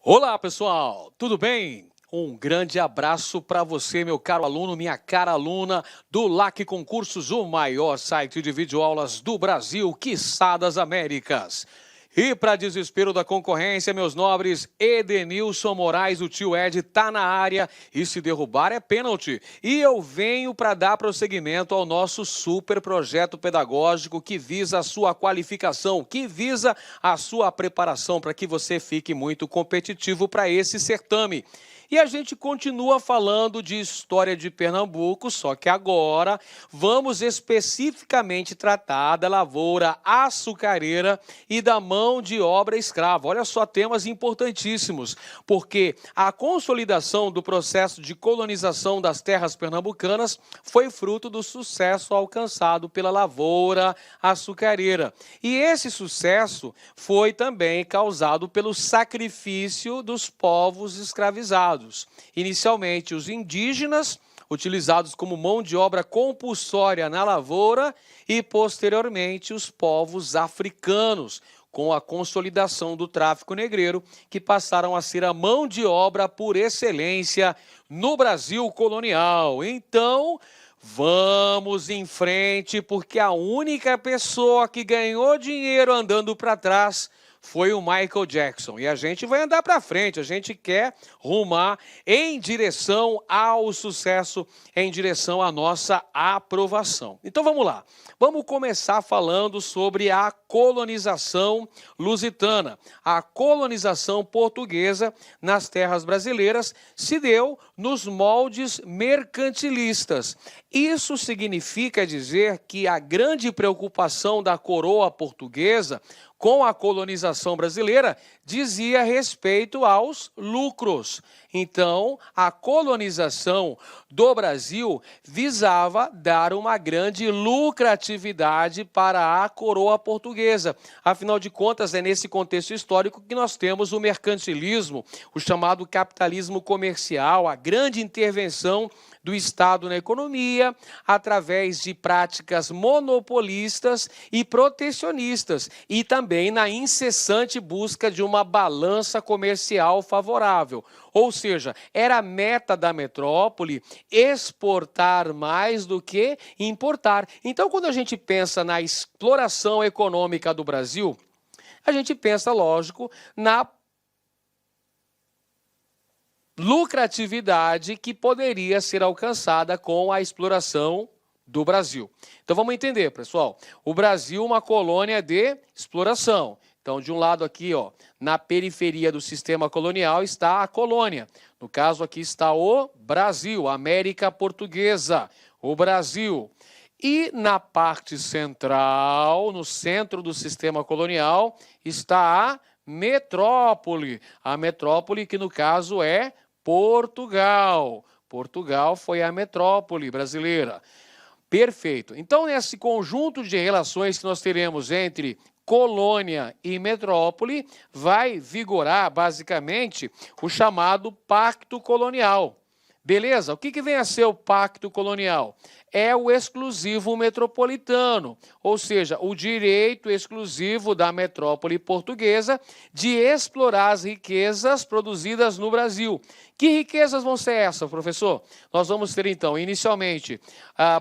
Olá, pessoal, tudo bem? Um grande abraço para você, meu caro aluno, minha cara aluna do LAC Concursos, o maior site de videoaulas do Brasil, quiçá das Américas. E para desespero da concorrência, meus nobres, Edenilson Moraes, o tio Ed, tá na área e se derrubar é pênalti. E eu venho para dar prosseguimento ao nosso super projeto pedagógico que visa a sua qualificação, que visa a sua preparação para que você fique muito competitivo para esse certame. E a gente continua falando de história de Pernambuco, só que agora vamos especificamente tratar da lavoura açucareira e da mão de obra escrava. Olha só, temas importantíssimos, porque a consolidação do processo de colonização das terras pernambucanas foi fruto do sucesso alcançado pela lavoura açucareira. E esse sucesso foi também causado pelo sacrifício dos povos escravizados. Inicialmente, os indígenas, utilizados como mão de obra compulsória na lavoura, e posteriormente os povos africanos, com a consolidação do tráfico negreiro, que passaram a ser a mão de obra por excelência no Brasil colonial. Então, vamos em frente, porque a única pessoa que ganhou dinheiro andando para trás foi o Michael Jackson. E a gente vai andar para frente, a gente quer rumar em direção ao sucesso, em direção à nossa aprovação. Então vamos lá, vamos começar falando sobre a colonização lusitana. A colonização portuguesa nas terras brasileiras se deu nos moldes mercantilistas. Isso significa dizer que a grande preocupação da coroa portuguesa com a colonização brasileira dizia respeito aos lucros. Então, a colonização do Brasil visava dar uma grande lucratividade para a coroa portuguesa. Afinal de contas, é nesse contexto histórico que nós temos o mercantilismo, o chamado capitalismo comercial, a grande intervenção do Estado na economia, através de práticas monopolistas e protecionistas, e também na incessante busca de uma balança comercial favorável. Ou seja, era a meta da metrópole exportar mais do que importar. Então, quando a gente pensa na exploração econômica do Brasil, a gente pensa, lógico, na lucratividade que poderia ser alcançada com a exploração do Brasil. Então vamos entender, pessoal. O Brasil é uma colônia de exploração. Então, de um lado aqui, ó, na periferia do sistema colonial está a colônia. No caso aqui está o Brasil, a América Portuguesa, o Brasil. E na parte central, no centro do sistema colonial, está a metrópole. A metrópole que no caso é Portugal. Portugal foi a metrópole brasileira. Perfeito. Então, nesse conjunto de relações que nós teremos entre colônia e metrópole, vai vigorar, basicamente, o chamado Pacto Colonial. Beleza? O que vem a ser o Pacto Colonial? É o exclusivo metropolitano, ou seja, o direito exclusivo da metrópole portuguesa de explorar as riquezas produzidas no Brasil. Que riquezas vão ser essas, professor? Nós vamos ter, então, inicialmente,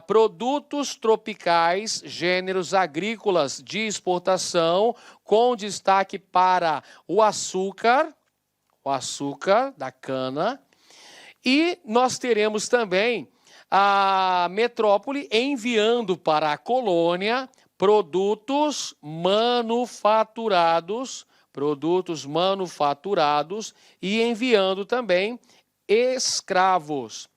produtos tropicais, gêneros agrícolas de exportação, com destaque para o açúcar da cana, e nós teremos também a metrópole enviando para a colônia produtos manufaturados e enviando também escravos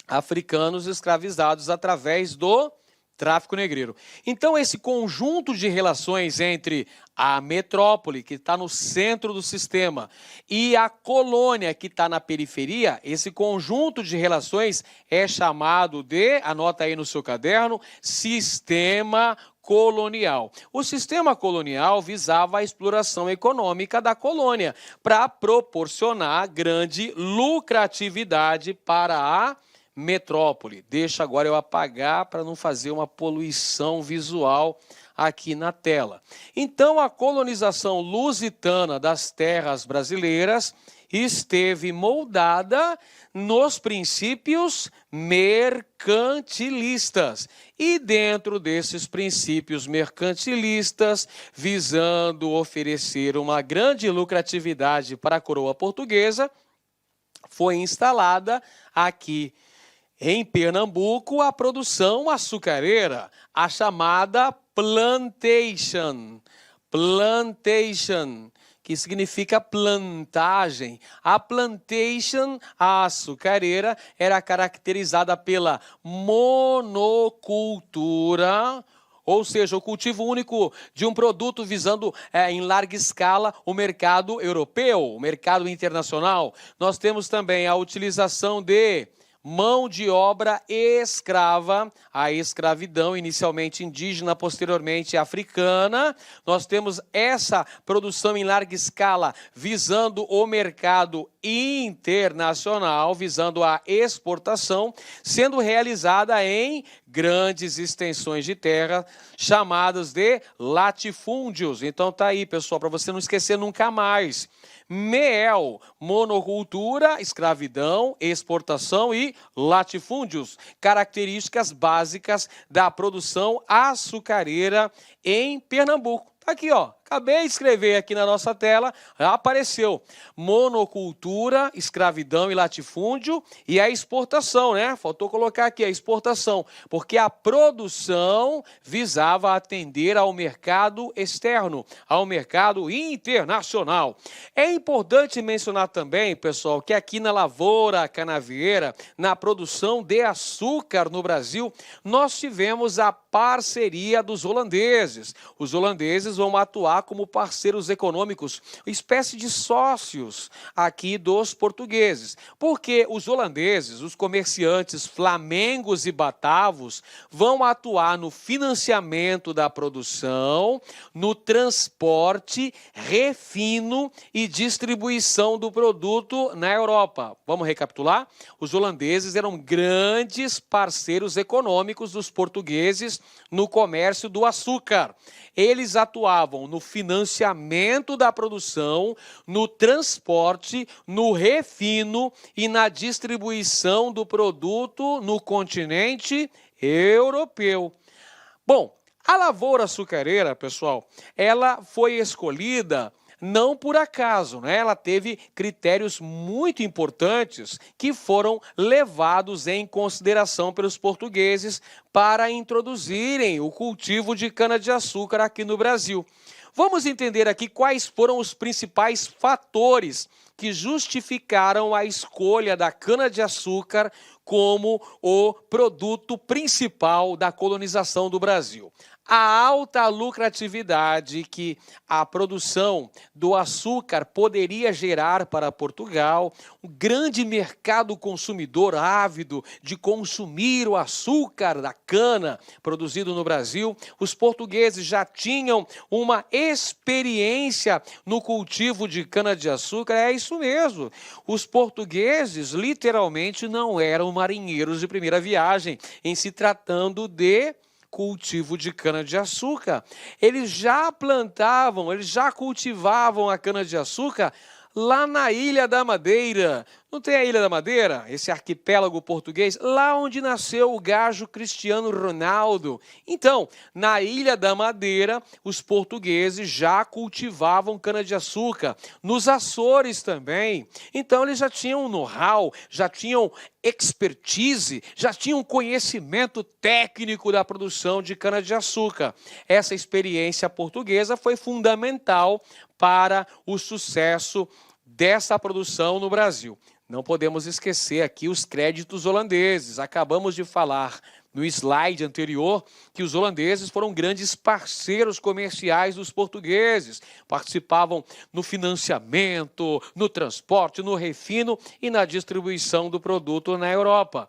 africanos escravizados através do tráfico negreiro. Então, esse conjunto de relações entre a metrópole, que está no centro do sistema, e a colônia, que está na periferia, esse conjunto de relações é chamado de, anota aí no seu caderno, sistema colonial. O sistema colonial visava a exploração econômica da colônia para proporcionar grande lucratividade para a metrópole. Deixa agora eu apagar para não fazer uma poluição visual aqui na tela. Então, a colonização lusitana das terras brasileiras esteve moldada nos princípios mercantilistas. E dentro desses princípios mercantilistas, visando oferecer uma grande lucratividade para a coroa portuguesa, foi instalada aqui em Pernambuco a produção açucareira, a chamada plantation. Plantation, que significa plantagem. A plantation, a açucareira, era caracterizada pela monocultura, ou seja, o cultivo único de um produto visando em larga escala o mercado europeu, o mercado internacional. Nós temos também a utilização de mão de obra escrava, a escravidão inicialmente indígena, posteriormente africana. Nós temos essa produção em larga escala visando o mercado internacional, visando a exportação, sendo realizada em grandes extensões de terra, chamadas de latifúndios. Então tá aí, pessoal, para você não esquecer nunca mais. Mel, monocultura, escravidão, exportação e latifúndios, características básicas da produção açucareira em Pernambuco. Tá aqui, ó. Acabei de escrever aqui na nossa tela, já apareceu. Monocultura, escravidão e latifúndio e a exportação, né? Faltou colocar aqui a exportação, porque a produção visava atender ao mercado externo, ao mercado internacional. É importante mencionar também, pessoal, que aqui na lavoura canavieira, na produção de açúcar no Brasil, nós tivemos a parceria dos holandeses. Os holandeses vão atuar como parceiros econômicos, espécie de sócios aqui dos portugueses. Porque os holandeses, os comerciantes flamengos e batavos, vão atuar no financiamento da produção, no transporte, refino e distribuição do produto na Europa. Vamos recapitular? Os holandeses eram grandes parceiros econômicos dos portugueses no comércio do açúcar. Eles atuavam no financiamento da produção, no transporte, no refino e na distribuição do produto no continente europeu. Bom, a lavoura açucareira, pessoal, ela foi escolhida não por acaso, né? Ela teve critérios muito importantes que foram levados em consideração pelos portugueses para introduzirem o cultivo de cana-de-açúcar aqui no Brasil. Vamos entender aqui quais foram os principais fatores que justificaram a escolha da cana-de-açúcar como o produto principal da colonização do Brasil. A alta lucratividade que a produção do açúcar poderia gerar para Portugal, um grande mercado consumidor ávido de consumir o açúcar da cana produzido no Brasil. Os portugueses já tinham uma experiência no cultivo de cana-de-açúcar. É isso mesmo. Os portugueses literalmente não eram marinheiros de primeira viagem em se tratando de cultivo de cana-de-açúcar. Eles já plantavam, eles já cultivavam a cana-de-açúcar lá na Ilha da Madeira. Não tem a Ilha da Madeira, esse arquipélago português, lá onde nasceu o gajo Cristiano Ronaldo. Então, na Ilha da Madeira, os portugueses já cultivavam cana-de-açúcar. Nos Açores também. Então, eles já tinham know-how, já tinham expertise, já tinham conhecimento técnico da produção de cana-de-açúcar. Essa experiência portuguesa foi fundamental para o sucesso dessa produção no Brasil. Não podemos esquecer aqui os créditos holandeses. Acabamos de falar no slide anterior que os holandeses foram grandes parceiros comerciais dos portugueses. Participavam no financiamento, no transporte, no refino e na distribuição do produto na Europa.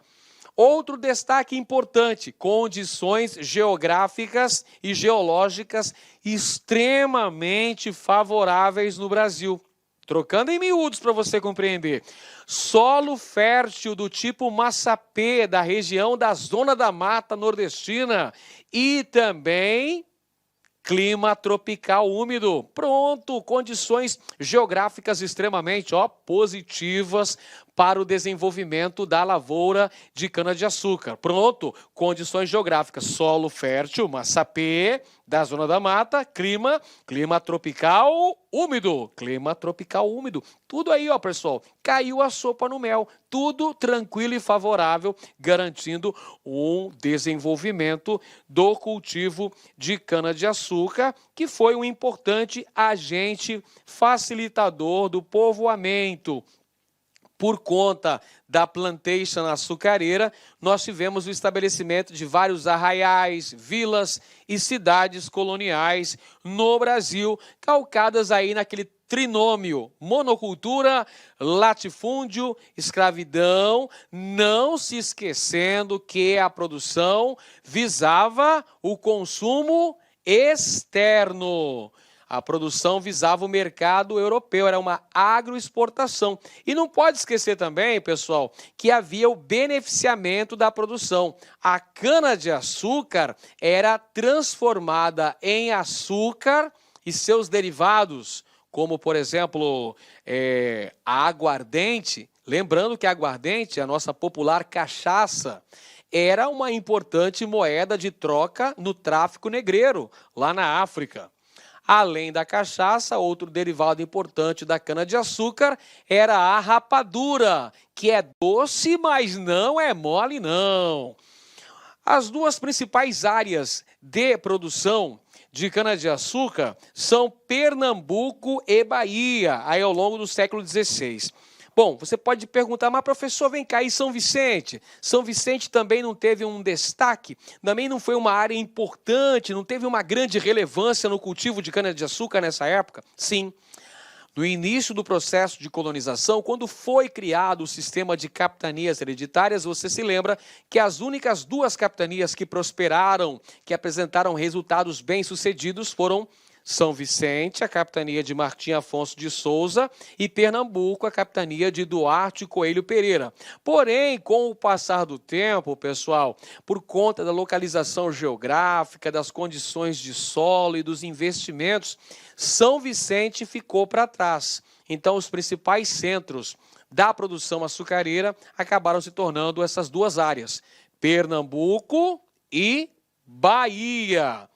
Outro destaque importante, condições geográficas e geológicas extremamente favoráveis no Brasil. Trocando em miúdos para você compreender. Solo fértil do tipo Massapê, da região da Zona da Mata Nordestina. E também Clima tropical úmido. Pronto, condições geográficas extremamente positivas para o desenvolvimento da lavoura de cana-de-açúcar. Pronto, condições geográficas, solo fértil, massapê, da zona da mata, clima tropical úmido. Clima tropical úmido. Tudo aí, pessoal, caiu a sopa no mel. Tudo tranquilo e favorável, garantindo um desenvolvimento do cultivo de cana-de-açúcar, que foi um importante agente facilitador do povoamento. Por conta da plantation açucareira, nós tivemos o estabelecimento de vários arraiais, vilas e cidades coloniais no Brasil, calcadas aí naquele trinômio: monocultura, latifúndio, escravidão, não se esquecendo que a produção visava o consumo externo. A produção visava o mercado europeu, era uma agroexportação. E não pode esquecer também, pessoal, que havia o beneficiamento da produção. A cana-de-açúcar era transformada em açúcar e seus derivados, como, por exemplo, a aguardente. Lembrando que a aguardente, a nossa popular cachaça, era uma importante moeda de troca no tráfico negreiro, lá na África. Além da cachaça, outro derivado importante da cana-de-açúcar era a rapadura, que é doce, mas não é mole, não. As duas principais áreas de produção de cana-de-açúcar são Pernambuco e Bahia, aí ao longo do século XVI. Bom, você pode perguntar, mas professor, vem cá, e São Vicente? São Vicente também não teve um destaque? Também não foi uma área importante? Não teve uma grande relevância no cultivo de cana-de-açúcar nessa época? Sim. No início do processo de colonização, quando foi criado o sistema de capitanias hereditárias, você se lembra que as únicas duas capitanias que prosperaram, que apresentaram resultados bem-sucedidos foram São Vicente, a capitania de Martim Afonso de Souza, e Pernambuco, a capitania de Duarte Coelho Pereira. Porém, com o passar do tempo, pessoal, por conta da localização geográfica, das condições de solo e dos investimentos, São Vicente ficou para trás. Então, os principais centros da produção açucareira acabaram se tornando essas duas áreas, Pernambuco e Bahia.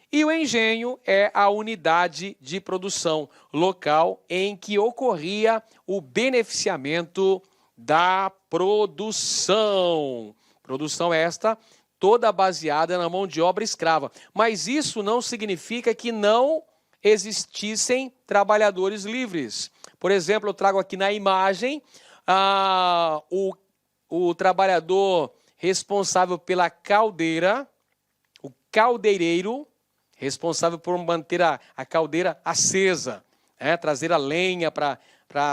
E o engenho é a unidade de produção local em que ocorria o beneficiamento da produção. Produção esta toda baseada na mão de obra escrava. Mas isso não significa que não existissem trabalhadores livres. Por exemplo, eu trago aqui na imagem o trabalhador responsável pela caldeira, o caldeireiro, responsável por manter a caldeira acesa, trazer a lenha para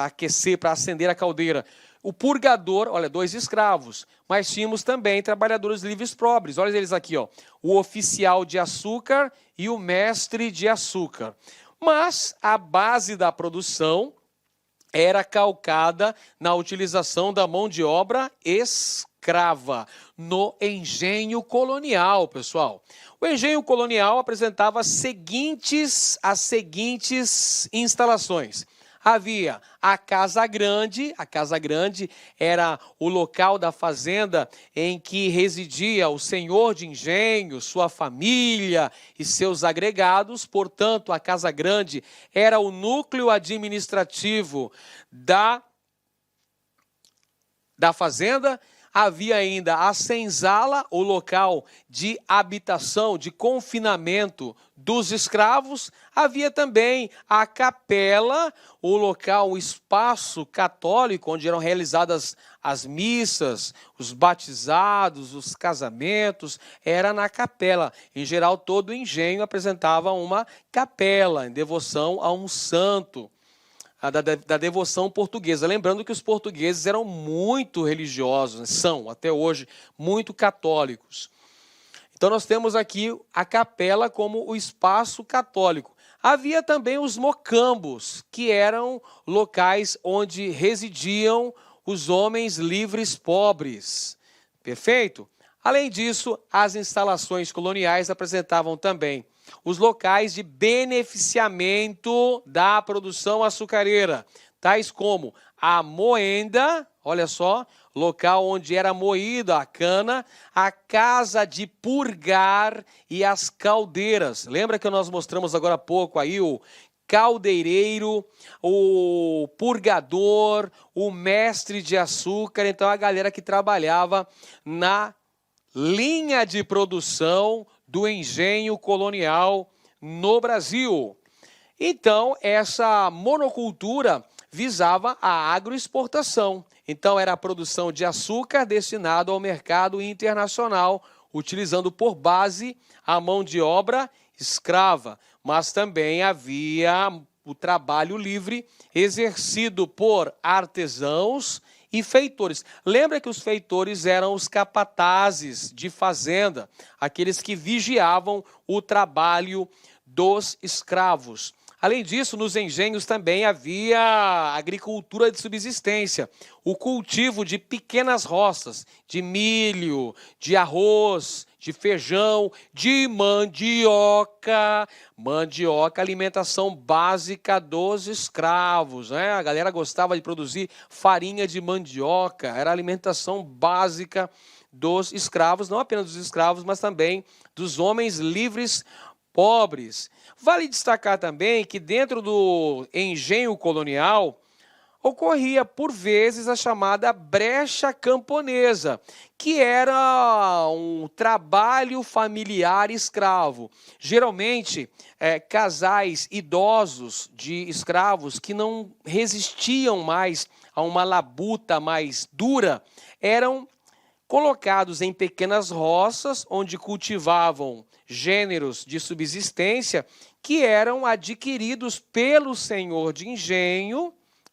aquecer, para acender a caldeira. O purgador, olha, 2 escravos, mas tínhamos também trabalhadores livres pobres. Olha eles aqui, ó, o oficial de açúcar e o mestre de açúcar. Mas a base da produção era calcada na utilização da mão de obra escrava, no engenho colonial, pessoal. O engenho colonial apresentava as seguintes instalações. Havia a Casa Grande era o local da fazenda em que residia o senhor de engenho, sua família e seus agregados. Portanto, a Casa Grande era o núcleo administrativo da fazenda. Havia ainda a senzala, o local de habitação, de confinamento dos escravos. Havia também a capela, o local, o espaço católico, onde eram realizadas as missas, os batizados, os casamentos, era na capela. Em geral, todo o engenho apresentava uma capela, em devoção a um santo. Da devoção portuguesa. Lembrando que os portugueses eram muito religiosos, são até hoje muito católicos. Então nós temos aqui a capela como o espaço católico. Havia também os mocambos, que eram locais onde residiam os homens livres pobres. Perfeito? Além disso, as instalações coloniais apresentavam também os locais de beneficiamento da produção açucareira, tais como a moenda, olha só, local onde era moída a cana, a casa de purgar e as caldeiras. Lembra que nós mostramos agora há pouco aí o caldeireiro, o purgador, o mestre de açúcar, então a galera que trabalhava na linha de produção do engenho colonial no Brasil. Então, essa monocultura visava a agroexportação. Então, era a produção de açúcar destinado ao mercado internacional, utilizando por base a mão de obra escrava, mas também havia o trabalho livre exercido por artesãos e feitores. Lembra que os feitores eram os capatazes de fazenda, aqueles que vigiavam o trabalho dos escravos. Além disso, nos engenhos também havia agricultura de subsistência, o cultivo de pequenas roças, de milho, de arroz, de feijão, de mandioca. Mandioca, alimentação básica dos escravos, né? A galera gostava de produzir farinha de mandioca, era a alimentação básica dos escravos, não apenas dos escravos, mas também dos homens livres pobres. Vale destacar também que dentro do engenho colonial ocorria por vezes a chamada brecha camponesa, que era um trabalho familiar escravo. Geralmente, casais idosos de escravos que não resistiam mais a uma labuta mais dura eram colocados em pequenas roças, onde cultivavam gêneros de subsistência que eram adquiridos pelo senhor de engenho,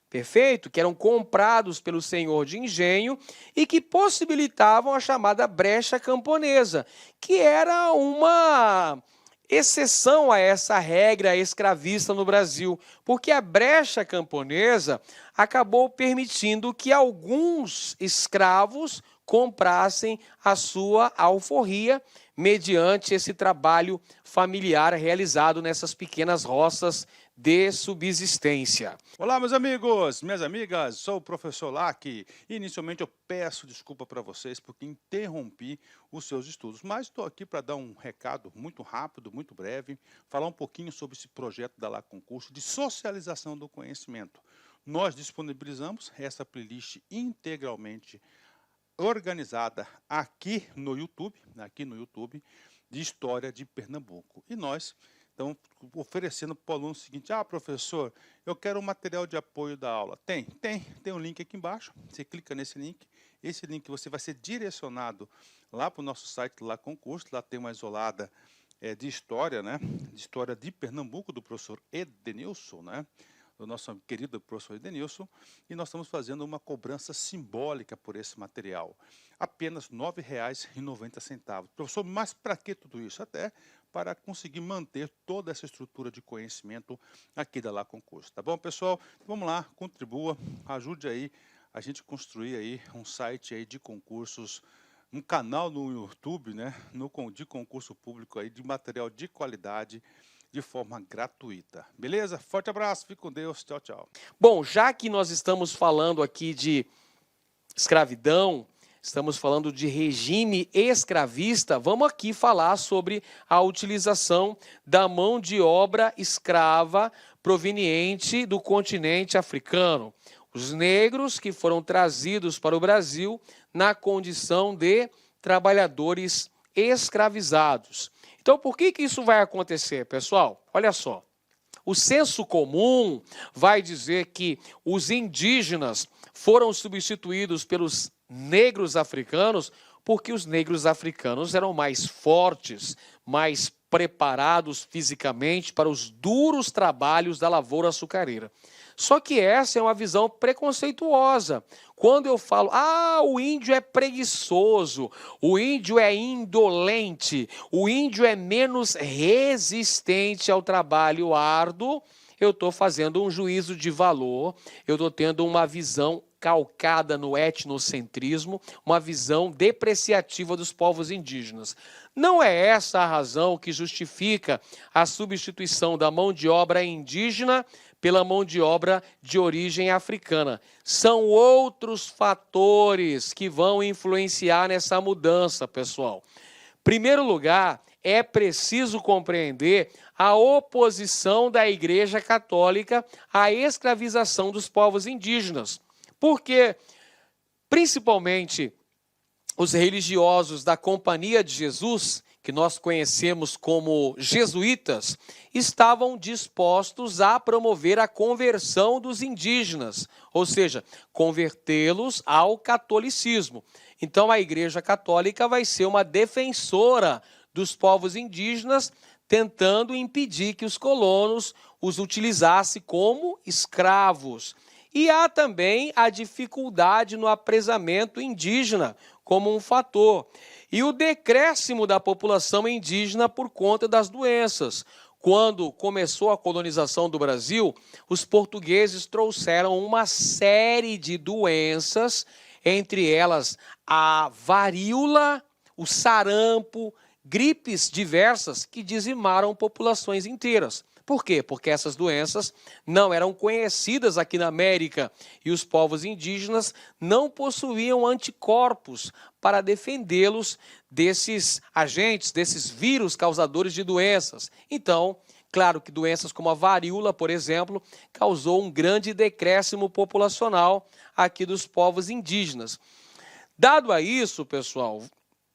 perfeito? Que eram comprados pelo senhor de engenho e que possibilitavam a chamada brecha camponesa, que era uma exceção a essa regra escravista no Brasil, porque a brecha camponesa acabou permitindo que alguns escravos comprassem a sua alforria mediante esse trabalho familiar realizado nessas pequenas roças de subsistência. Olá, meus amigos, minhas amigas, sou o professor Lac. Inicialmente eu peço desculpa para vocês porque interrompi os seus estudos, mas estou aqui para dar um recado muito rápido, muito breve, falar um pouquinho sobre esse projeto da LAC Concurso de socialização do conhecimento. Nós disponibilizamos essa playlist integralmente organizada aqui no YouTube, de História de Pernambuco. E nós, então, oferecendo para o aluno o seguinte: professor, eu quero um material de apoio da aula. Tem um link aqui embaixo, você clica nesse link, esse link você vai ser direcionado lá para o nosso site, lá concurso, lá tem uma isolada de história, né? De história de Pernambuco, do professor Edenilson, né? Do nosso querido professor Edenilson, e nós estamos fazendo uma cobrança simbólica por esse material. Apenas R$ 9,90. Professor, mas para que tudo isso? Até para conseguir manter toda essa estrutura de conhecimento aqui da LAC Concurso. Tá bom, pessoal? Vamos lá, contribua, ajude aí a gente construir aí um site aí de concursos, um canal no YouTube, né, de concurso público aí, de material de qualidade, de forma gratuita. Beleza? Forte abraço, fique com Deus, tchau, tchau. Bom, já que nós estamos falando aqui de escravidão, estamos falando de regime escravista, vamos aqui falar sobre a utilização da mão de obra escrava proveniente do continente africano. Os negros que foram trazidos para o Brasil na condição de trabalhadores escravizados. Então, por que isso vai acontecer, pessoal? Olha só, o senso comum vai dizer que os indígenas foram substituídos pelos negros africanos porque os negros africanos eram mais fortes, mais preparados fisicamente para os duros trabalhos da lavoura açucareira. Só que essa é uma visão preconceituosa. Quando eu falo, o índio é preguiçoso, o índio é indolente, o índio é menos resistente ao trabalho árduo, eu estou fazendo um juízo de valor, eu estou tendo uma visão calcada no etnocentrismo, uma visão depreciativa dos povos indígenas. Não é essa a razão que justifica a substituição da mão de obra indígena pela mão de obra de origem africana. São outros fatores que vão influenciar nessa mudança, pessoal. Em primeiro lugar, é preciso compreender a oposição da Igreja Católica à escravização dos povos indígenas. Porque, principalmente, os religiosos da Companhia de Jesus, que nós conhecemos como jesuítas, estavam dispostos a promover a conversão dos indígenas, ou seja, convertê-los ao catolicismo. Então, a Igreja Católica vai ser uma defensora dos povos indígenas, tentando impedir que os colonos os utilizassem como escravos. E há também a dificuldade no apresamento indígena como um fator. E o decréscimo da população indígena por conta das doenças. Quando começou a colonização do Brasil, os portugueses trouxeram uma série de doenças, entre elas a varíola, o sarampo, gripes diversas que dizimaram populações inteiras. Por quê? Porque essas doenças não eram conhecidas aqui na América e os povos indígenas não possuíam anticorpos para defendê-los desses agentes, desses vírus causadores de doenças. Então, claro que doenças como a varíola, por exemplo, causou um grande decréscimo populacional aqui dos povos indígenas. Dado a isso, pessoal,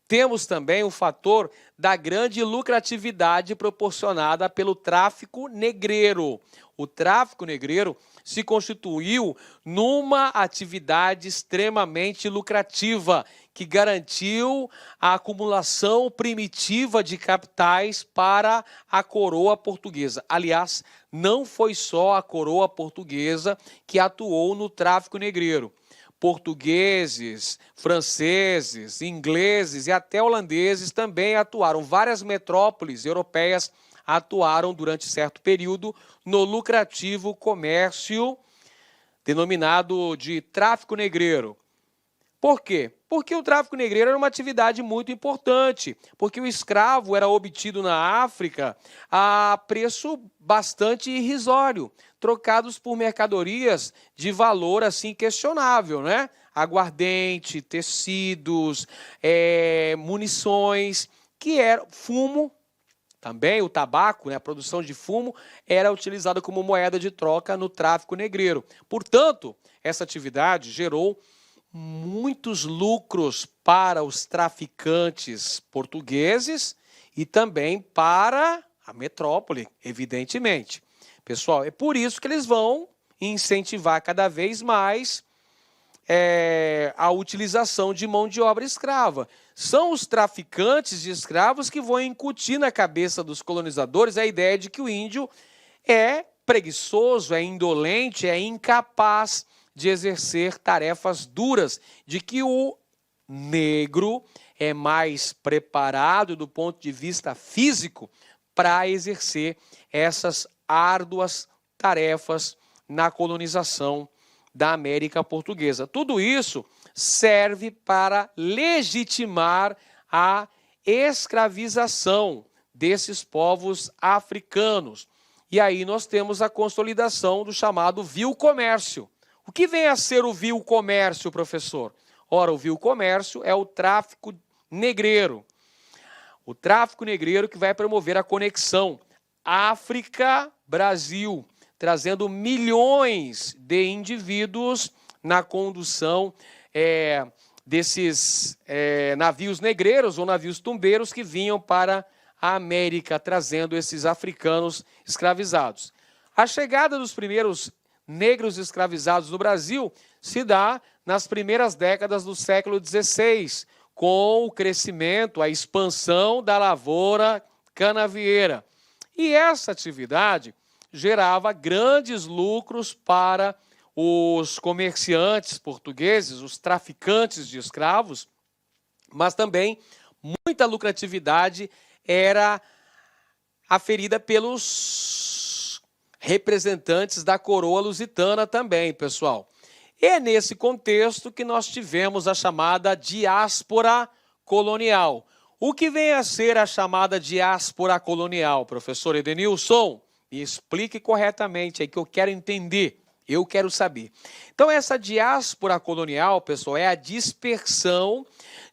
temos também o fator da grande lucratividade proporcionada pelo tráfico negreiro. O tráfico negreiro se constituiu numa atividade extremamente lucrativa, que garantiu a acumulação primitiva de capitais para a coroa portuguesa. Aliás, não foi só a coroa portuguesa que atuou no tráfico negreiro. Portugueses, franceses, ingleses e até holandeses também atuaram. Várias metrópoles europeias atuaram durante certo período no lucrativo comércio denominado de tráfico negreiro. Por quê? Porque o tráfico negreiro era uma atividade muito importante, porque o escravo era obtido na África a preço bastante irrisório, trocados por mercadorias de valor assim questionável, né? Aguardente, tecidos, munições, que era fumo, também o tabaco, né? A produção de fumo era utilizada como moeda de troca no tráfico negreiro. Portanto, essa atividade gerou muitos lucros para os traficantes portugueses e também para a metrópole, evidentemente. Pessoal, é por isso que eles vão incentivar cada vez mais a utilização de mão de obra escrava. São os traficantes de escravos que vão incutir na cabeça dos colonizadores a ideia de que o índio é preguiçoso, é indolente, é incapaz de exercer tarefas duras, de que o negro é mais preparado do ponto de vista físico para exercer essas árduas tarefas na colonização da América Portuguesa. Tudo isso serve para legitimar a escravização desses povos africanos. E aí nós temos a consolidação do chamado vil-comércio. O que vem a ser o vil-comércio, professor? Ora, o vil-comércio é o tráfico negreiro. O tráfico negreiro que vai promover a conexão África-Brasil, trazendo milhões de indivíduos na condução desses navios negreiros ou navios tumbeiros que vinham para a América, trazendo esses africanos escravizados. A chegada dos primeiros negros escravizados no Brasil se dá nas primeiras décadas do século XVI, com o crescimento, a expansão da lavoura canavieira. E essa atividade gerava grandes lucros para os comerciantes portugueses, os traficantes de escravos, mas também muita lucratividade era aferida pelos representantes da coroa lusitana também, pessoal. E é nesse contexto que nós tivemos a chamada diáspora colonial. O que vem a ser a chamada diáspora colonial, professor Edenilson? Me explique corretamente aí que eu quero entender, eu quero saber. Então essa diáspora colonial, pessoal, é a dispersão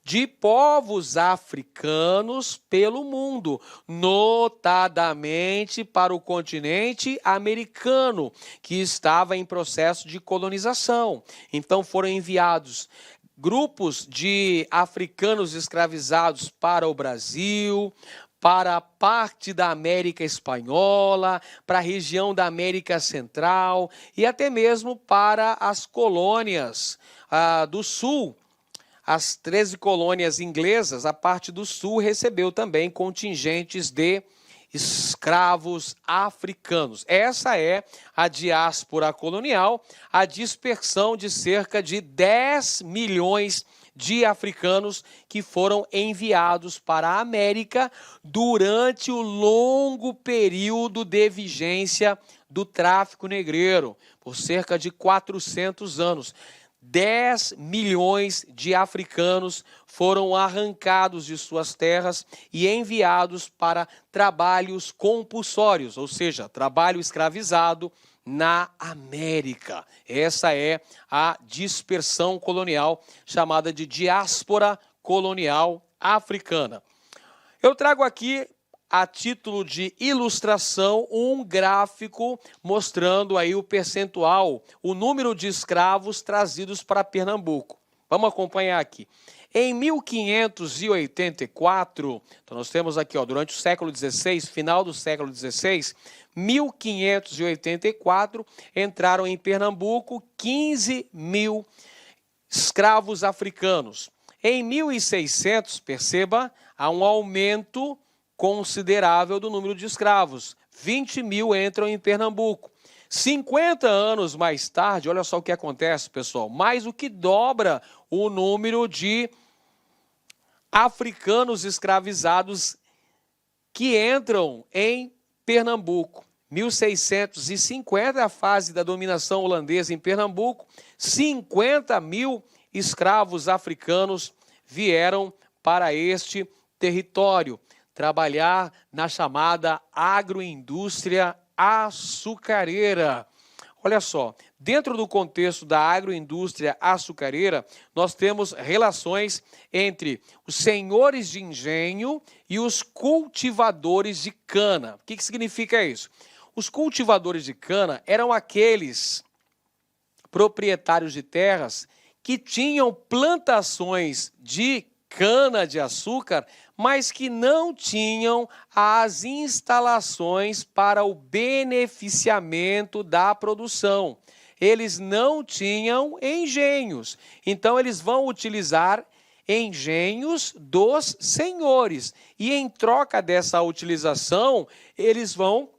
de povos africanos pelo mundo, notadamente para o continente americano, que estava em processo de colonização. Então foram enviados grupos de africanos escravizados para o Brasil, para a parte da América Espanhola, para a região da América Central e até mesmo para as colônias do Sul. As 13 colônias inglesas, a parte do Sul recebeu também contingentes de escravos africanos. Essa é a diáspora colonial, a dispersão de cerca de 10 milhões de africanos que foram enviados para a América durante o longo período de vigência do tráfico negreiro, por cerca de 400 anos. 10 milhões de africanos foram arrancados de suas terras e enviados para trabalhos compulsórios, ou seja, trabalho escravizado na América. Essa é a dispersão colonial, chamada de diáspora colonial africana. Eu trago aqui, a título de ilustração, um gráfico mostrando aí o percentual, o número de escravos trazidos para Pernambuco. Vamos acompanhar aqui. Em 1584, então nós temos aqui, durante o século XVI, final do século XVI, 1584, entraram em Pernambuco 15 mil escravos africanos. Em 1600, perceba, há um aumento considerável do número de escravos. 20 mil entram em Pernambuco. 50 anos mais tarde, olha só o que acontece, pessoal, mais do que dobra o número de africanos escravizados que entram em Pernambuco. 1650 é a fase da dominação holandesa em Pernambuco. 50 mil escravos africanos vieram para este território trabalhar na chamada agroindústria açucareira. Olha só, dentro do contexto da agroindústria açucareira, nós temos relações entre os senhores de engenho e os cultivadores de cana. O que significa isso? Os cultivadores de cana eram aqueles proprietários de terras que tinham plantações de cana-de-açúcar, mas que não tinham as instalações para o beneficiamento da produção. Eles não tinham engenhos, então eles vão utilizar engenhos dos senhores. E em troca dessa utilização, eles vão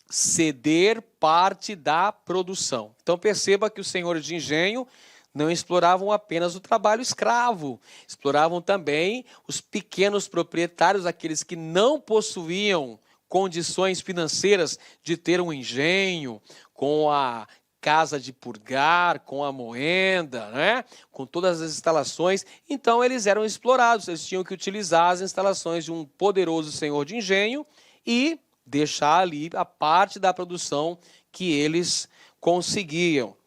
ceder parte da produção. Então perceba que os senhores de engenho não exploravam apenas o trabalho escravo, exploravam também os pequenos proprietários, aqueles que não possuíam condições financeiras de ter um engenho, com a casa de purgar, com a moenda, né? Com todas as instalações. Então eles eram explorados, eles tinham que utilizar as instalações de um poderoso senhor de engenho e deixar ali a parte da produção que eles conseguiam.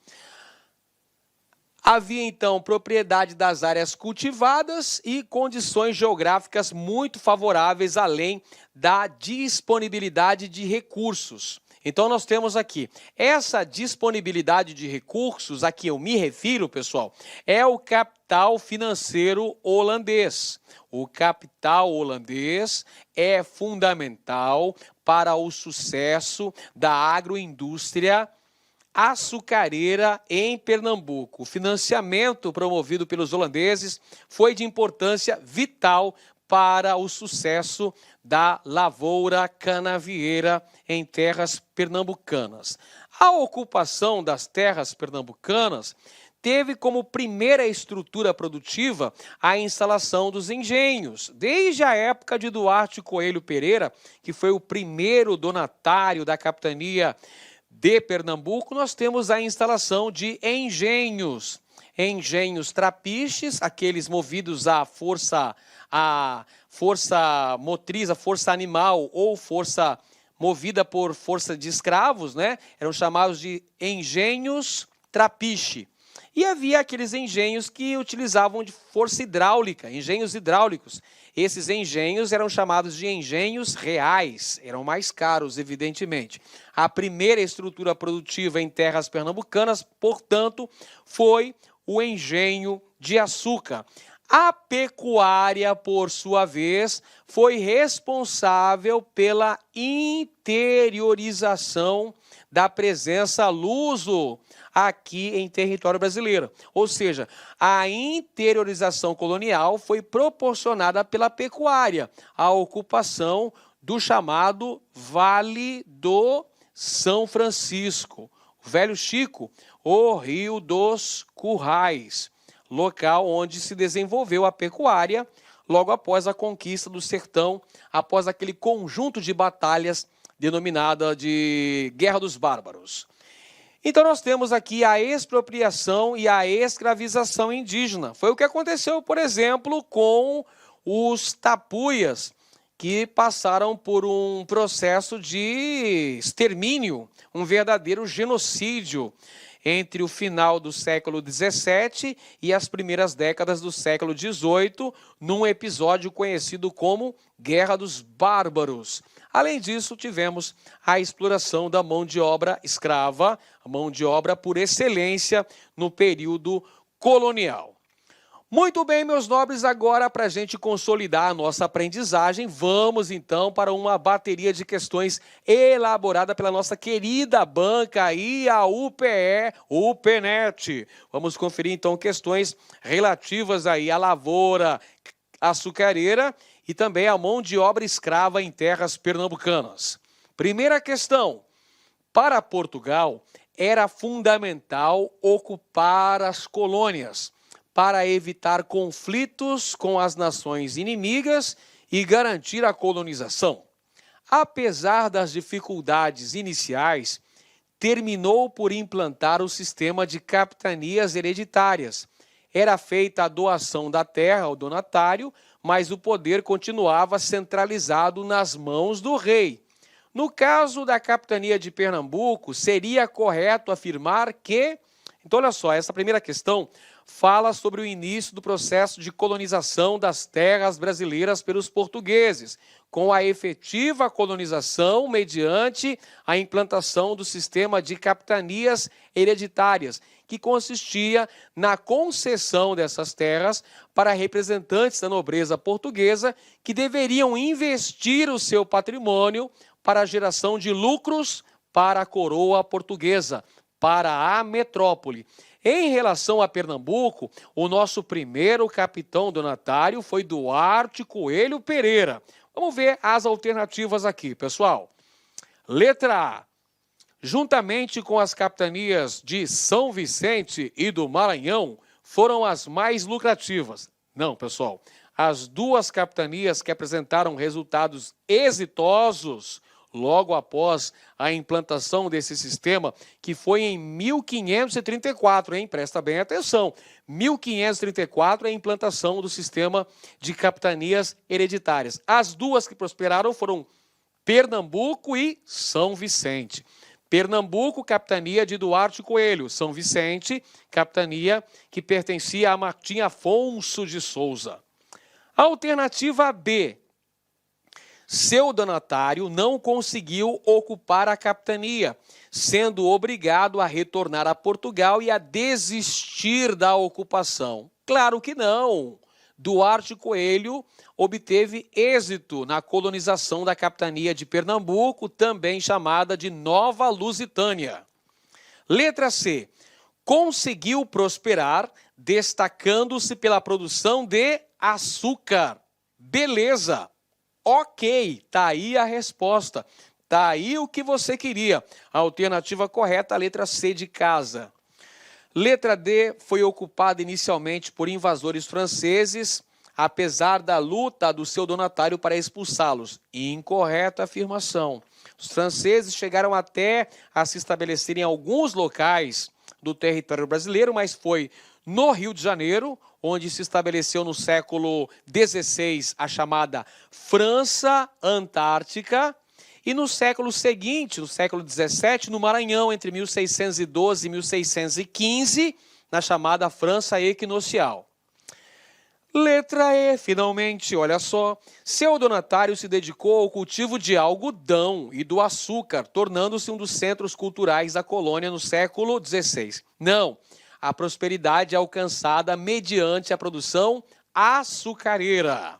Havia, então, propriedade das áreas cultivadas e condições geográficas muito favoráveis, além da disponibilidade de recursos. Então, nós temos aqui, essa disponibilidade de recursos, a que eu me refiro, pessoal, é o capital financeiro holandês. O capital holandês é fundamental para o sucesso da agroindústria açucareira em Pernambuco. O financiamento promovido pelos holandeses foi de importância vital para o sucesso da lavoura canavieira em terras pernambucanas. A ocupação das terras pernambucanas teve como primeira estrutura produtiva a instalação dos engenhos. Desde a época de Duarte Coelho Pereira, que foi o primeiro donatário da capitania de Pernambuco, nós temos a instalação de engenhos. Engenhos trapiches, aqueles movidos à força motriz, a força animal ou força movida por força de escravos, né? Eram chamados de engenhos trapiche. E havia aqueles engenhos que utilizavam de força hidráulica, engenhos hidráulicos. Esses engenhos eram chamados de engenhos reais, eram mais caros, evidentemente. A primeira estrutura produtiva em terras pernambucanas, portanto, foi o engenho de açúcar. A pecuária, por sua vez, foi responsável pela interiorização da presença luso aqui em território brasileiro. Ou seja, a interiorização colonial foi proporcionada pela pecuária, a ocupação do chamado Vale do São Francisco, o Velho Chico, o Rio dos Currais, local onde se desenvolveu a pecuária logo após a conquista do sertão, após aquele conjunto de batalhas denominada de Guerra dos Bárbaros. Então nós temos aqui a expropriação e a escravização indígena. Foi o que aconteceu, por exemplo, com os tapuias, que passaram por um processo de extermínio, um verdadeiro genocídio, entre o final do século XVII e as primeiras décadas do século XVIII, num episódio conhecido como Guerra dos Bárbaros. Além disso, tivemos a exploração da mão de obra escrava, a mão de obra por excelência no período colonial. Muito bem, meus nobres, agora para a gente consolidar a nossa aprendizagem, vamos então para uma bateria de questões elaborada pela nossa querida banca aí, a UPE, UPNet. Vamos conferir então questões relativas aí à lavoura açucareira e também à mão de obra escrava em terras pernambucanas. Primeira questão, para Portugal era fundamental ocupar as colônias, para evitar conflitos com as nações inimigas e garantir a colonização. Apesar das dificuldades iniciais, terminou por implantar o sistema de capitanias hereditárias. Era feita a doação da terra ao donatário, mas o poder continuava centralizado nas mãos do rei. No caso da capitania de Pernambuco, seria correto afirmar que... Então, olha só, essa primeira questão fala sobre o início do processo de colonização das terras brasileiras pelos portugueses, com a efetiva colonização mediante a implantação do sistema de capitanias hereditárias, que consistia na concessão dessas terras para representantes da nobreza portuguesa que deveriam investir o seu patrimônio para a geração de lucros para a coroa portuguesa, para a metrópole. Em relação a Pernambuco, o nosso primeiro capitão donatário foi Duarte Coelho Pereira. Vamos ver as alternativas aqui, pessoal. Letra A. Juntamente com as capitanias de São Vicente e do Maranhão, foram as mais lucrativas. Não, pessoal. As duas capitanias que apresentaram resultados exitosos logo após a implantação desse sistema, que foi em 1534, hein? Presta bem atenção. 1534 é a implantação do sistema de capitanias hereditárias. As duas que prosperaram foram Pernambuco e São Vicente. Pernambuco, capitania de Duarte Coelho. São Vicente, capitania que pertencia a Martim Afonso de Souza. Alternativa B. Seu donatário não conseguiu ocupar a capitania, sendo obrigado a retornar a Portugal e a desistir da ocupação. Claro que não. Duarte Coelho obteve êxito na colonização da capitania de Pernambuco, também chamada de Nova Lusitânia. Letra C. Conseguiu prosperar, destacando-se pela produção de açúcar. Beleza. Ok, tá aí a resposta. Tá aí o que você queria. A alternativa correta, a letra C de casa. Letra D foi ocupada inicialmente por invasores franceses, apesar da luta do seu donatário para expulsá-los. Incorreta afirmação. Os franceses chegaram até a se estabelecer em alguns locais do território brasileiro, mas foi no Rio de Janeiro, onde se estabeleceu no século XVI a chamada França Antártica, e no século seguinte, no século XVII, no Maranhão, entre 1612 e 1615, na chamada França Equinocial. Letra E, finalmente, olha só. Seu donatário se dedicou ao cultivo de algodão e do açúcar, tornando-se um dos centros culturais da colônia no século XVI. Não, a prosperidade é alcançada mediante a produção açucareira.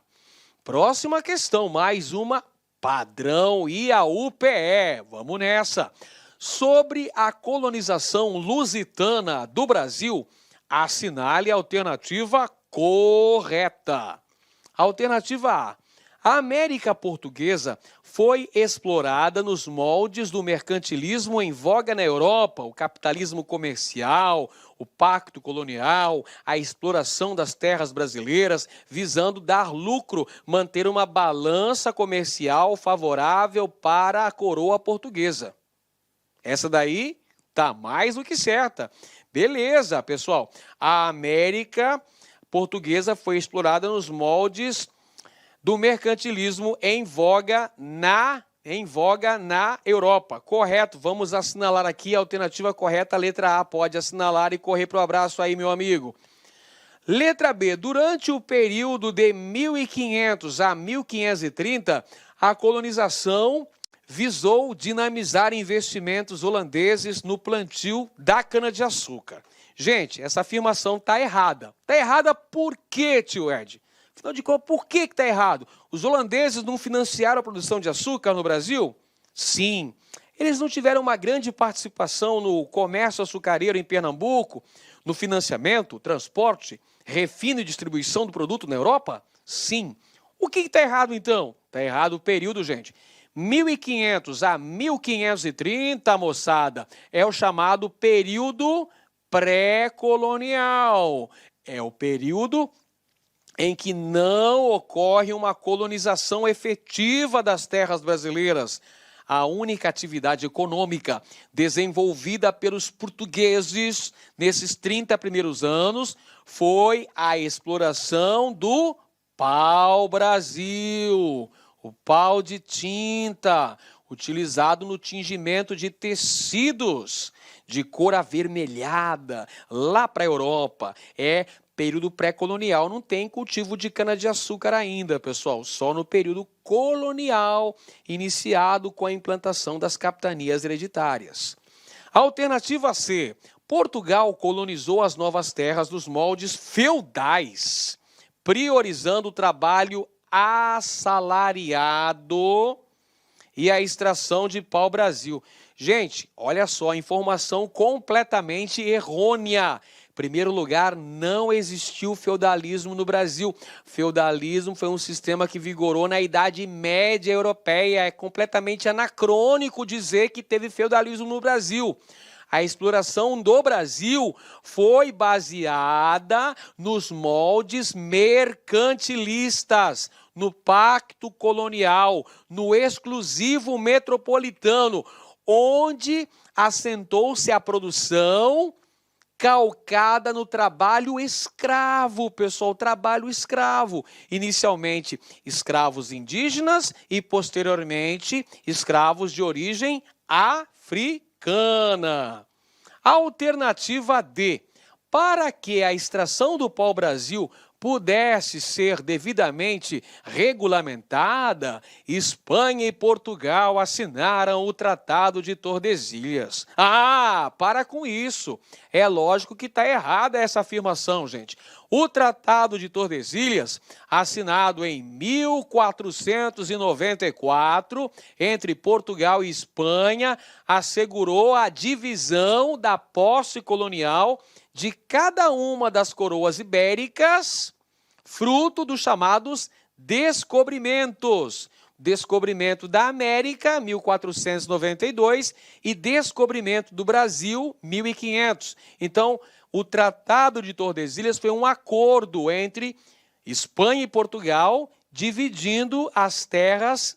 Próxima questão, mais uma padrão e a UPE. Vamos nessa. Sobre a colonização lusitana do Brasil, assinale a alternativa correta. Alternativa A. A América Portuguesa foi explorada nos moldes do mercantilismo em voga na Europa, o capitalismo comercial, o pacto colonial, a exploração das terras brasileiras, visando dar lucro, manter uma balança comercial favorável para a coroa portuguesa. Essa daí tá mais do que certa. Beleza, pessoal. A América Portuguesa foi explorada nos moldes do mercantilismo em voga na Europa. Correto, vamos assinalar aqui a alternativa correta, a letra A. Pode assinalar e correr para o abraço aí, meu amigo. Letra B. Durante o período de 1500 a 1530, a colonização visou dinamizar investimentos holandeses no plantio da cana-de-açúcar. Gente, essa afirmação está errada. Está errada por quê, tio Ed? Afinal de contas, por que está errado? Os holandeses não financiaram a produção de açúcar no Brasil? Sim. Eles não tiveram uma grande participação no comércio açucareiro em Pernambuco, no financiamento, transporte, refino e distribuição do produto na Europa? Sim. O que está errado, então? Está errado o período, gente. 1500 a 1530, moçada, é o chamado período pré-colonial. É o período em que não ocorre uma colonização efetiva das terras brasileiras. A única atividade econômica desenvolvida pelos portugueses nesses 30 primeiros anos foi a exploração do pau-brasil, o pau de tinta, utilizado no tingimento de tecidos de cor avermelhada lá para a Europa. É período pré-colonial, não tem cultivo de cana-de-açúcar ainda, pessoal, só no período colonial, iniciado com a implantação das capitanias hereditárias. Alternativa C. Portugal colonizou as novas terras dos moldes feudais, priorizando o trabalho assalariado e a extração de pau-brasil. Gente, olha só, informação completamente errônea. Em primeiro lugar, não existiu feudalismo no Brasil. Feudalismo foi um sistema que vigorou na Idade Média Europeia. É completamente anacrônico dizer que teve feudalismo no Brasil. A exploração do Brasil foi baseada nos moldes mercantilistas, no pacto colonial, no exclusivo metropolitano, onde assentou-se a produção calcada no trabalho escravo, pessoal, trabalho escravo. Inicialmente, escravos indígenas e, posteriormente, escravos de origem africana. Alternativa D. Para que a extração do pau-brasil pudesse ser devidamente regulamentada, Espanha e Portugal assinaram o Tratado de Tordesilhas. Ah, para com isso. É lógico que está errada essa afirmação, gente. O Tratado de Tordesilhas, assinado em 1494 entre Portugal e Espanha, assegurou a divisão da posse colonial de cada uma das coroas ibéricas, fruto dos chamados descobrimentos. Descobrimento da América, 1492, e descobrimento do Brasil, 1500. Então, o Tratado de Tordesilhas foi um acordo entre Espanha e Portugal, dividindo as terras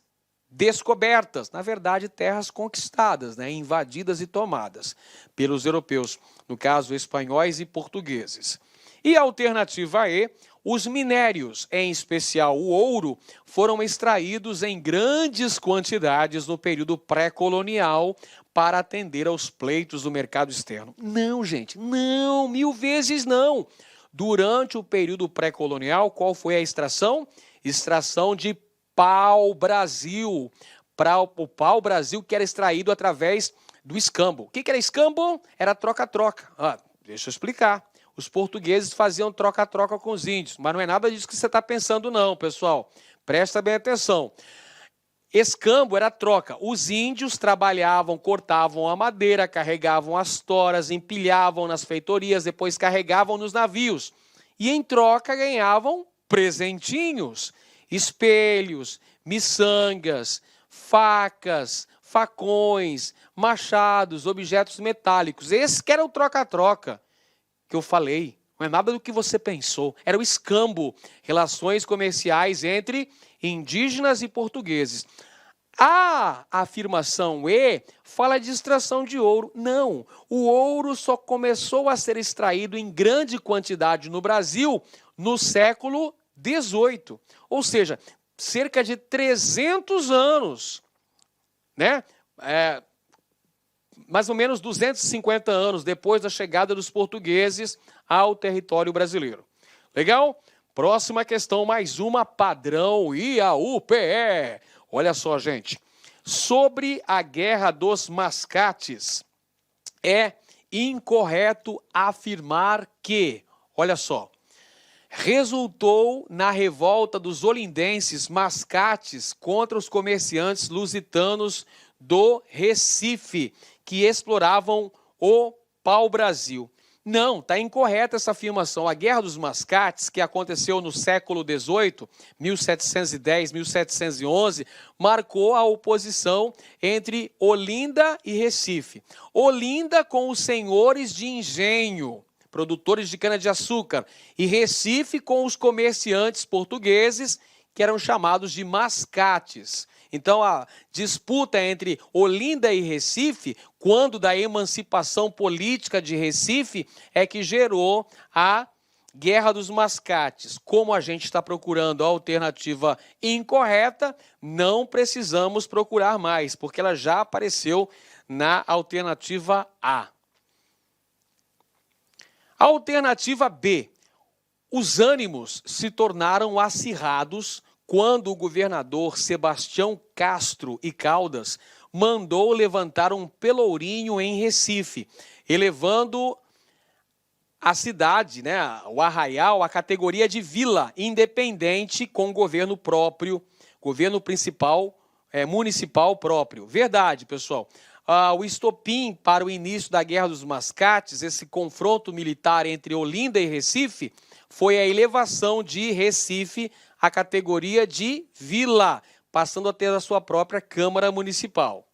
descobertas, na verdade terras conquistadas, né, invadidas e tomadas pelos europeus, no caso espanhóis e portugueses. E a alternativa E, os minérios, em especial o ouro, foram extraídos em grandes quantidades no período pré-colonial para atender aos pleitos do mercado externo. Não, gente, não, 1000 vezes não. Durante o período pré-colonial, qual foi a extração? Extração de pau-brasil. O pau-brasil que era extraído através do escambo. O que era escambo? Era troca-troca. Deixa eu explicar. Os portugueses faziam troca-troca com os índios, mas não é nada disso que você está pensando não, pessoal. Presta bem atenção. Escambo era troca. Os índios trabalhavam, cortavam a madeira, carregavam as toras, empilhavam nas feitorias, depois carregavam nos navios. E em troca ganhavam presentinhos, espelhos, miçangas, facas, facões, machados, objetos metálicos. Esse que era o troca-troca que eu falei. Não é nada do que você pensou. Era o escambo, relações comerciais entre indígenas e portugueses. A afirmação E fala de extração de ouro. Não, o ouro só começou a ser extraído em grande quantidade no Brasil no século XVIII. Ou seja, cerca de 300 anos, né? Mais ou menos 250 anos depois da chegada dos portugueses ao território brasileiro. Legal? Próxima questão, mais uma, padrão IAU-PE. Olha só, gente. Sobre a Guerra dos Mascates, é incorreto afirmar que, olha só, resultou na revolta dos olindenses mascates contra os comerciantes lusitanos do Recife, que exploravam o pau-brasil. Não, está incorreta essa afirmação. A Guerra dos Mascates, que aconteceu no século XVIII, 1710, 1711, marcou a oposição entre Olinda e Recife. Olinda com os senhores de engenho, produtores de cana-de-açúcar, e Recife com os comerciantes portugueses, que eram chamados de mascates. Então, a disputa entre Olinda e Recife, quando da emancipação política de Recife, é que gerou a Guerra dos Mascates. Como a gente está procurando a alternativa incorreta, não precisamos procurar mais, porque ela já apareceu na alternativa A. A alternativa B. Os ânimos se tornaram acirrados quando o governador Sebastião Castro e Caldas mandou levantar um pelourinho em Recife, elevando a cidade, né, o Arraial, à categoria de vila independente com governo próprio, governo municipal próprio. Verdade, pessoal. O estopim para o início da Guerra dos Mascates, esse confronto militar entre Olinda e Recife, foi a elevação de Recife à categoria de vila, passando a ter a sua própria Câmara Municipal.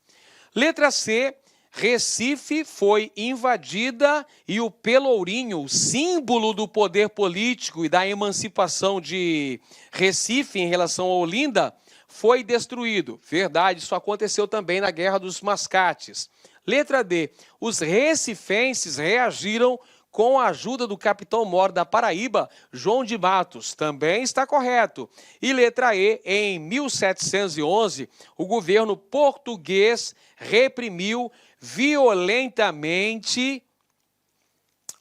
Letra C, Recife foi invadida e o pelourinho, símbolo do poder político e da emancipação de Recife em relação a Olinda, foi destruído. Verdade, isso aconteceu também na Guerra dos Mascates. Letra D, os recifenses reagiram com a ajuda do capitão-mor da Paraíba, João de Matos. Também está correto. E letra E, em 1711, o governo português reprimiu violentamente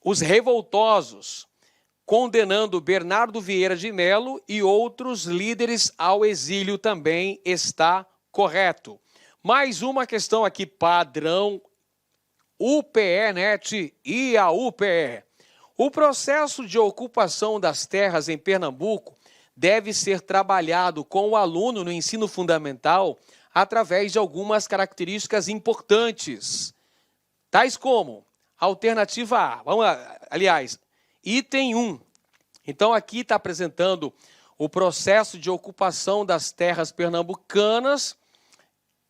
os revoltosos, condenando Bernardo Vieira de Melo e outros líderes ao exílio. Também está correto. Mais uma questão aqui, padrão UPE-NET e a UPE. O processo de ocupação das terras em Pernambuco deve ser trabalhado com o aluno no ensino fundamental através de algumas características importantes, tais como alternativa A. Vamos lá, aliás, item 1. Então, aqui está apresentando o processo de ocupação das terras pernambucanas,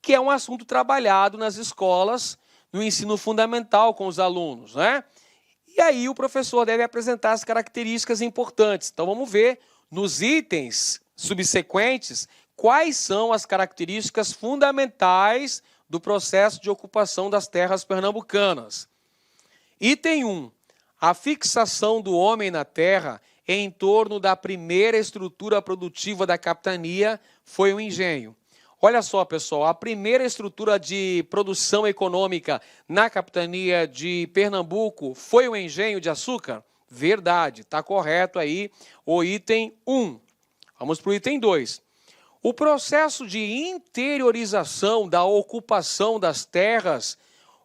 que é um assunto trabalhado nas escolas, no ensino fundamental com os alunos, né? E aí o professor deve apresentar as características importantes. Então, vamos ver nos itens subsequentes quais são as características fundamentais do processo de ocupação das terras pernambucanas. Item 1. A fixação do homem na terra em torno da primeira estrutura produtiva da capitania foi o engenho. Olha só, pessoal, a primeira estrutura de produção econômica na capitania de Pernambuco foi o engenho de açúcar? Verdade, está correto aí o item 1. Vamos para o item 2. O processo de interiorização da ocupação das terras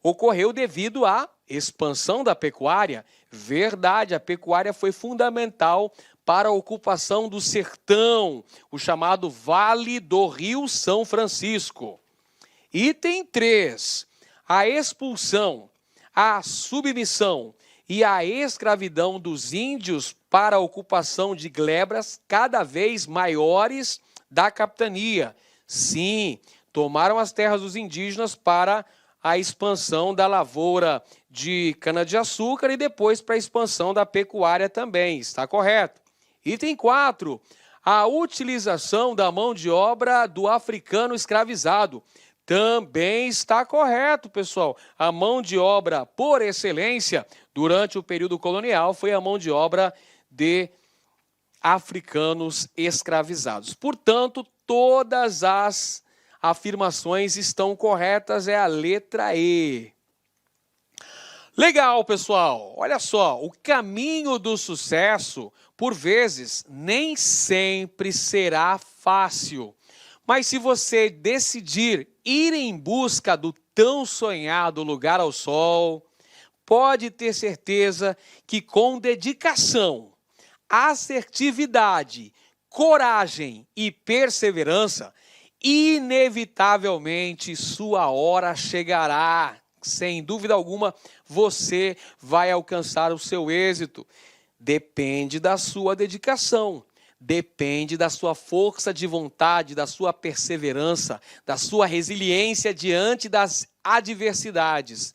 ocorreu devido à expansão da pecuária. Verdade, a pecuária foi fundamental para a ocupação do sertão, o chamado Vale do Rio São Francisco. Item 3. A expulsão, a submissão e a escravidão dos índios para a ocupação de glebas cada vez maiores da capitania. Sim, tomaram as terras dos indígenas para a expansão da lavoura de cana-de-açúcar e depois para a expansão da pecuária também. Está correto. Item 4. A utilização da mão de obra do africano escravizado. Também está correto, pessoal. A mão de obra por excelência durante o período colonial foi a mão de obra de africanos escravizados. Portanto, todas as afirmações estão corretas, é a letra E. Legal, pessoal. Olha só, o caminho do sucesso, por vezes, nem sempre será fácil. Mas se você decidir ir em busca do tão sonhado lugar ao sol, pode ter certeza que com dedicação, assertividade, coragem e perseverança, inevitavelmente sua hora chegará. Sem dúvida alguma, você vai alcançar o seu êxito. Depende da sua dedicação, depende da sua força de vontade, da sua perseverança, da sua resiliência diante das adversidades.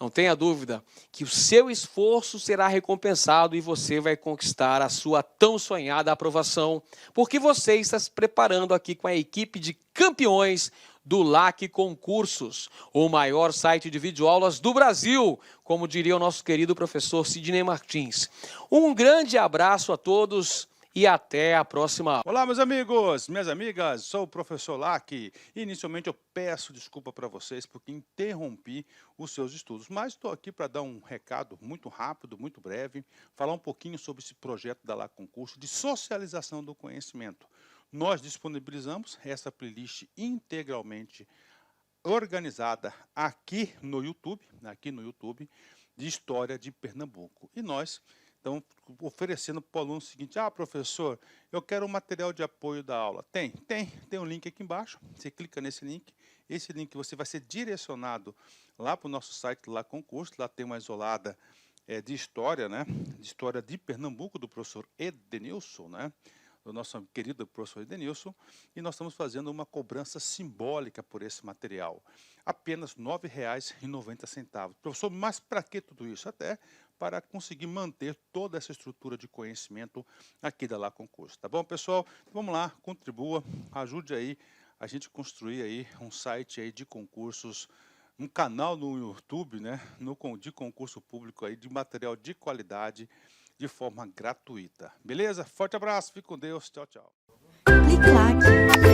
Não tenha dúvida que o seu esforço será recompensado e você vai conquistar a sua tão sonhada aprovação, porque você está se preparando aqui com a equipe de campeões do LAC Concursos, o maior site de videoaulas do Brasil, como diria o nosso querido professor Sidney Martins. Um grande abraço a todos e até a próxima aula. Olá, meus amigos, minhas amigas, sou o professor Lac. Inicialmente eu peço desculpa para vocês porque interrompi os seus estudos, mas estou aqui para dar um recado muito rápido, muito breve, falar um pouquinho sobre esse projeto da LAC Concurso de socialização do conhecimento. Nós disponibilizamos essa playlist integralmente organizada aqui no YouTube, de História de Pernambuco. E nós estamos oferecendo para o aluno o seguinte: professor, eu quero um material de apoio da aula. Tem um link aqui embaixo, você clica nesse link, esse link você vai ser direcionado lá para o nosso site, lá Concurso, lá tem uma isolada de história, né? De História de Pernambuco, do professor Edenilson, né? Do nosso querido professor Edenilson, e nós estamos fazendo uma cobrança simbólica por esse material. Apenas R$ 9,90. Professor, mas para que tudo isso? Até para conseguir manter toda essa estrutura de conhecimento aqui da LAC Concurso. Tá bom, pessoal? Vamos lá, contribua, ajude aí a gente construir aí um site aí de concursos, um canal no YouTube, né, de concurso público aí, de material de qualidade, de forma gratuita. Beleza? Forte abraço, fique com Deus, tchau, tchau. Clique lá.